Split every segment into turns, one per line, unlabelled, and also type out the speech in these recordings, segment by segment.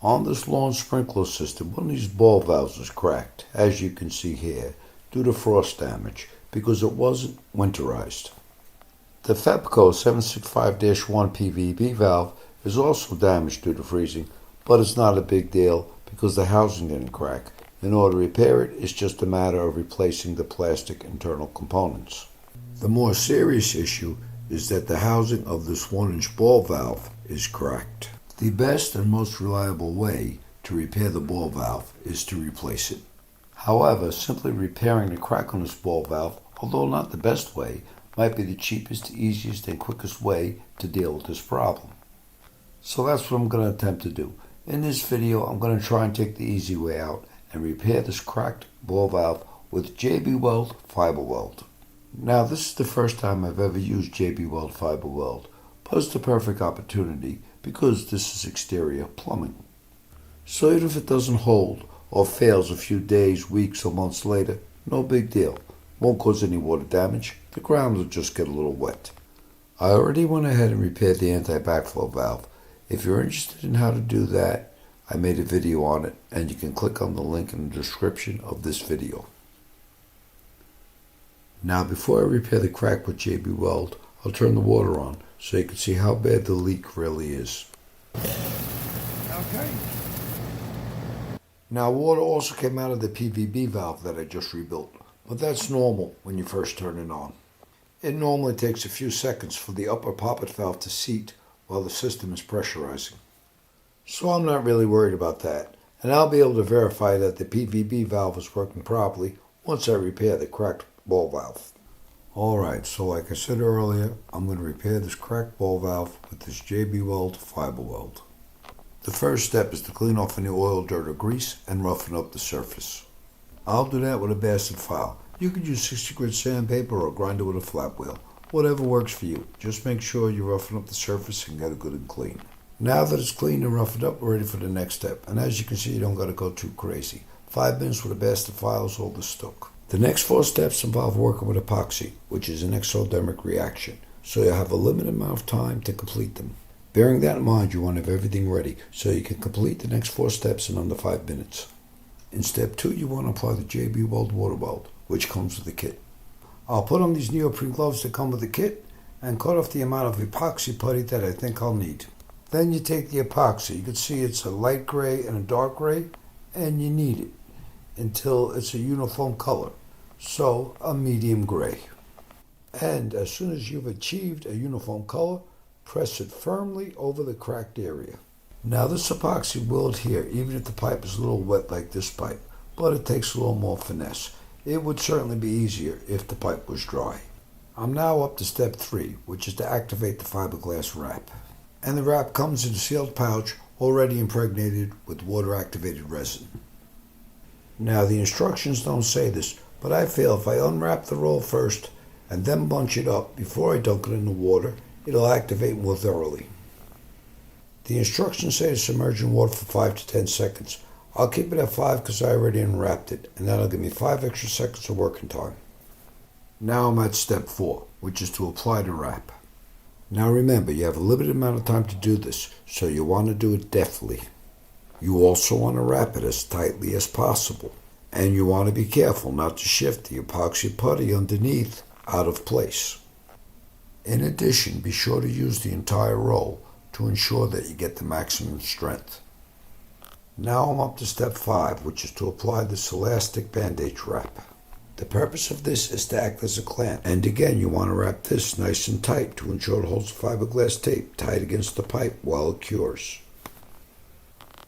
On this lawn sprinkler system, one of these ball valves is cracked, as you can see here, due to frost damage because it wasn't winterized. The Febco 765-1 PVB valve is also damaged due to freezing, but it's not a big deal because the housing didn't crack. In order to repair it, it's just a matter of replacing the plastic internal components. The more serious issue is that the housing of this 1-inch ball valve is cracked. The best and most reliable way to repair the ball valve is to replace it. However, simply repairing the crack on this ball valve, although not the best way, might be the cheapest, easiest, and quickest way to deal with this problem. So that's what I'm going to attempt to do. In this video, I'm going to try and take the easy way out and repair this cracked ball valve with J-B FiberWeld. Now, this is the first time I've ever used J-B FiberWeld, but it's the perfect opportunity because this is exterior plumbing. So even if it doesn't hold or fails a few days, weeks, or months later, no big deal. Won't cause any water damage. The ground will just get a little wet. I already went ahead and repaired the anti-backflow valve. If you're interested in how to do that, I made a video on it, and you can click on the link in the description of this video. Now, before I repair the crack with J-B Weld, I'll turn the water on so you can see how bad the leak really is. Okay. Now, water also came out of the PVB valve that I just rebuilt, but that's normal when you first turn it on. It normally takes a few seconds for the upper poppet valve to seat while the system is pressurizing. So I'm not really worried about that, and I'll be able to verify that the PVB valve is working properly once I repair the cracked ball valve. Alright, so like I said earlier, I'm going to repair this cracked ball valve with this J-B FiberWeld. The first step is to clean off any oil, dirt, or grease and roughen up the surface. I'll do that with a Bastard file. You could use 60 grit sandpaper or grind it with a flat wheel. Whatever works for you. Just make sure you roughen up the surface and get it good and clean. Now that it's clean and roughened up, we're ready for the next step. And as you can see, you don't got to go too crazy. 5 minutes with a Bastard file is all this took. The next 4 steps involve working with epoxy, which is an exothermic reaction, so you'll have a limited amount of time to complete them. Bearing that in mind, you want to have everything ready so you can complete the next 4 steps in under 5 minutes. In step 2, you want to apply the J-B water weld, which comes with the kit. I'll put on these neoprene gloves that come with the kit and cut off the amount of epoxy putty that I think I'll need. Then you take the epoxy. You can see it's a light gray and a dark gray, and you knead it until it's a uniform color, so a medium gray. And as soon as you've achieved a uniform color, press it firmly over the cracked area. Now this epoxy will adhere even if the pipe is a little wet like this pipe, but it takes a little more finesse. It would certainly be easier if the pipe was dry. I'm now up to step 3, which is to activate the fiberglass wrap. And the wrap comes in a sealed pouch already impregnated with water-activated resin. Now the instructions don't say this, but I feel if I unwrap the roll first and then bunch it up before I dunk it in the water, it'll activate more thoroughly. The instructions say to submerge in water for 5 to 10 seconds. I'll keep it at 5 because I already unwrapped it, and that'll give me 5 extra seconds of working time. Now I'm at step 4, which is to apply the wrap. Now remember, you have a limited amount of time to do this, so you want to do it deftly. You also want to wrap it as tightly as possible, and you want to be careful not to shift the epoxy putty underneath out of place. In addition, be sure to use the entire roll to ensure that you get the maximum strength. Now I'm up to step 5, which is to apply this elastic bandage wrap. The purpose of this is to act as a clamp, and again you want to wrap this nice and tight to ensure it holds the fiberglass tape tight against the pipe while it cures.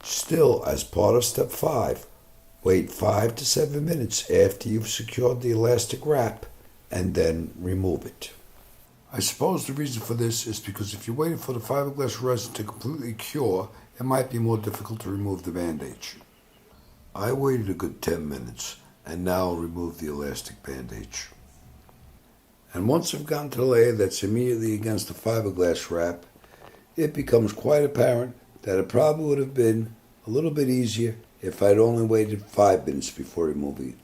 Still, as part of step 5, wait 5 to 7 minutes after you've secured the elastic wrap and then remove it. I suppose the reason for this is because if you're waiting for the fiberglass resin to completely cure, it might be more difficult to remove the bandage. I waited a good 10 minutes, and now I'll remove the elastic bandage. And once I've gotten to the layer that's immediately against the fiberglass wrap, it becomes quite apparent that it probably would have been a little bit easier if I'd only waited 5 minutes before removing it.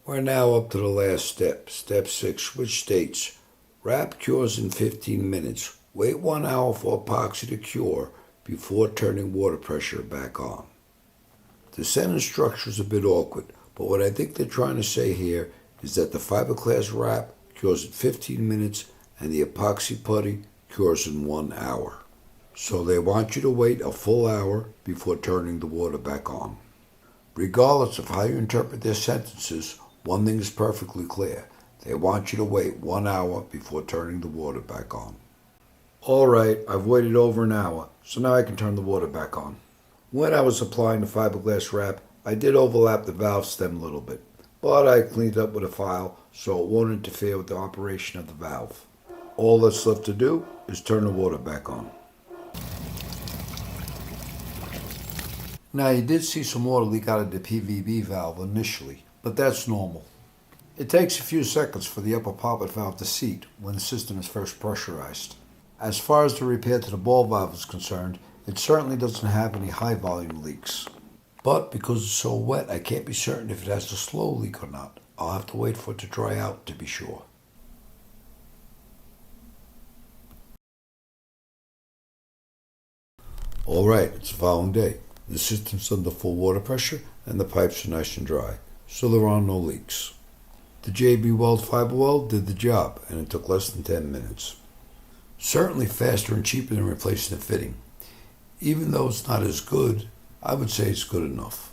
We're now up to the last step, step 6, which states, wrap cures in 15 minutes. Wait 1 hour for epoxy to cure, before turning water pressure back on. The sentence structure is a bit awkward, but what I think they're trying to say here is that the fiberglass wrap cures in 15 minutes and the epoxy putty cures in 1 hour. So they want you to wait a full hour before turning the water back on. Regardless of how you interpret their sentences, one thing is perfectly clear. They want you to wait 1 hour before turning the water back on. Alright, I've waited over an hour, so now I can turn the water back on. When I was applying the fiberglass wrap, I did overlap the valve stem a little bit, but I cleaned it up with a file so it won't interfere with the operation of the valve. All that's left to do is turn the water back on. Now you did see some water leak out of the PVB valve initially, but that's normal. It takes a few seconds for the upper poppet valve to seat when the system is first pressurized. As far as the repair to the ball valve is concerned, it certainly doesn't have any high volume leaks. But because it's so wet, I can't be certain if it has a slow leak or not. I'll have to wait for it to dry out to be sure. Alright, it's the following day. The system's under full water pressure and the pipes are nice and dry, so there are no leaks. The J-B FiberWeld did the job, and it took less than 10 minutes. Certainly faster and cheaper than replacing the fitting. Even though it's not as good, I would say it's good enough.